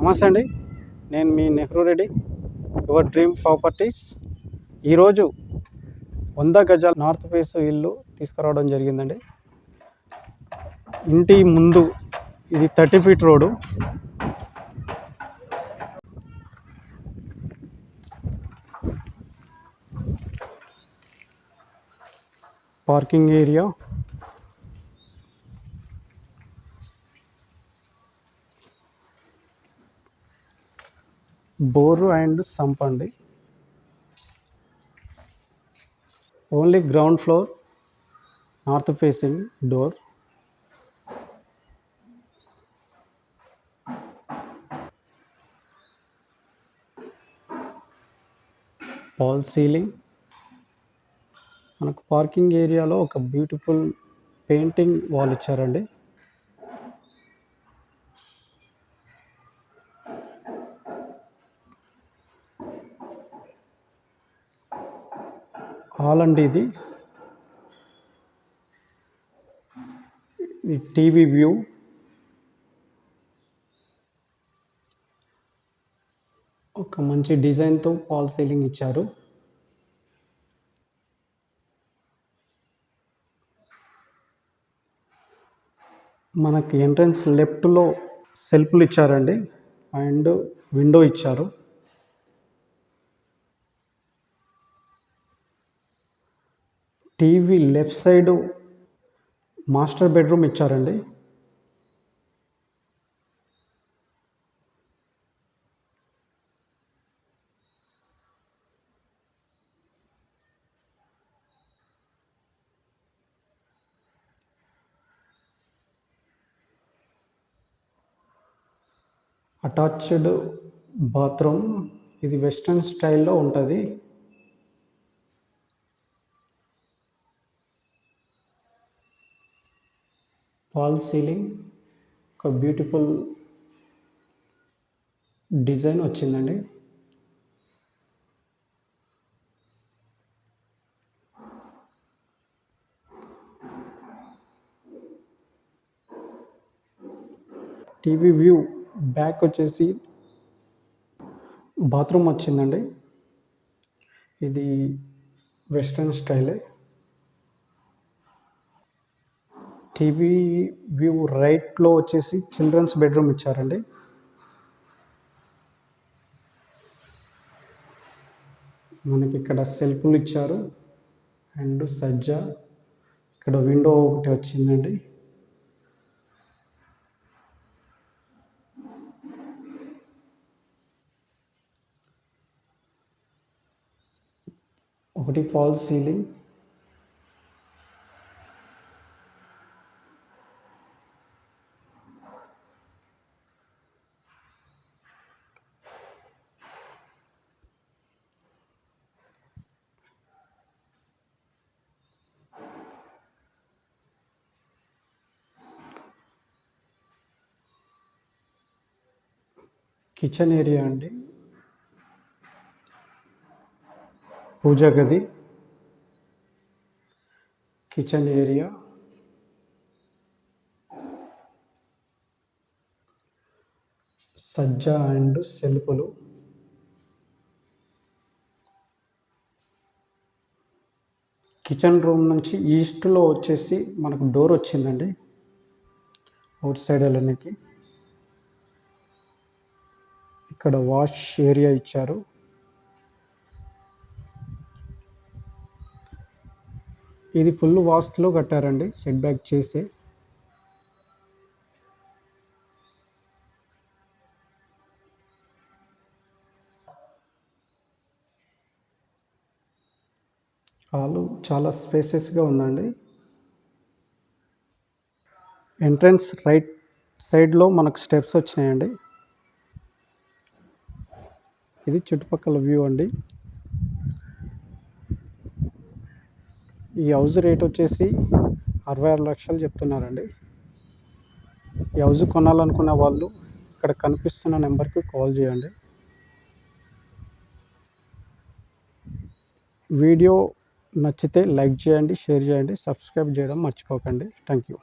నమస్తే అండి, నేను మీ Nehru Reddy, your dream properties. ఈరోజు 100 గజాల నార్త్ ఫేస్ ఇల్లు తీసుకురావడం జరిగిందండి. ఇంటి ముందు ఇది 30 feet road. Parking area, bore and sump అండి. Only ground floor, north facing door. Fall ceiling. మనకు పార్కింగ్ ఏరియాలో ఒక బ్యూటిఫుల్ పెయింటింగ్ వాల్ ఇచ్చారండి. హాల్ అండి ఇది. టీవీ వ్యూ, ఒక మంచి డిజైన్తో ఫాల్ సీలింగ్ ఇచ్చారు. మనకి ఎంట్రన్స్ లెఫ్ట్లో సెల్ఫ్లు ఇచ్చారండి అండ్ విండో ఇచ్చారు. TV left side master bedroom ఇచ్చారండి. అటాచ్డ్ బాత్రూమ్, ఇది వెస్ట్రన్ స్టైల్లో ఉంటుంది. ఫాల్ సీలింగ్, ఒక బ్యూటిఫుల్ డిజైన్ వచ్చిందండి. టీవీ వ్యూ బ్యాక్ వచ్చేసి బాత్రూమ్ వచ్చిందండి. ఇది వెస్ట్రన్ స్టైలే. టీవీ వ్యూ రైట్లో వచ్చేసి చిల్డ్రన్స్ బెడ్రూమ్ ఇచ్చారండి. మనకి ఇక్కడ సెల్ఫ్లు ఇచ్చారు అండ్ సజ్జా, ఇక్కడ విండో ఒకటి వచ్చిందండి. ఒకటి ఫాల్ సీలింగ్, కిచెన్ ఏరియా అండి, పూజ గది, కిచెన్ ఏరియా, సజ్జా అండ్ సెల్ఫ్లు. కిచెన్ రూమ్ నుంచి ఈస్ట్లో వచ్చేసి మనకు డోర్ వచ్చిందండి అవుట్ సైడ్ వెళ్ళడానికి. ఇక్కడ వాష్ ఏరియా ఇచ్చారు. ఇది ఫుల్ వాస్తులో కట్టారండి, సెట్ బ్యాక్ చేసి. హాలు చాలా స్పేసెస్గా ఉందండి. ఎంట్రన్స్ రైట్ సైడ్లో మనకు స్టెప్స్ వచ్చినాయండి. ఇది చుట్టుపక్కల వ్యూ అండి. ఈ హౌస్ రేట్ వచ్చేసి 66 లక్షలు చెప్తున్నారండి. ఈ హౌస్ కొనాలనుకునే వాళ్ళు ఇక్కడ కనిపిస్తున్న నెంబర్కి కాల్ చేయండి. వీడియో నచ్చితే లైక్ చేయండి, షేర్ చేయండి, సబ్స్క్రైబ్ చేయడం మర్చిపోకండి. Thank you.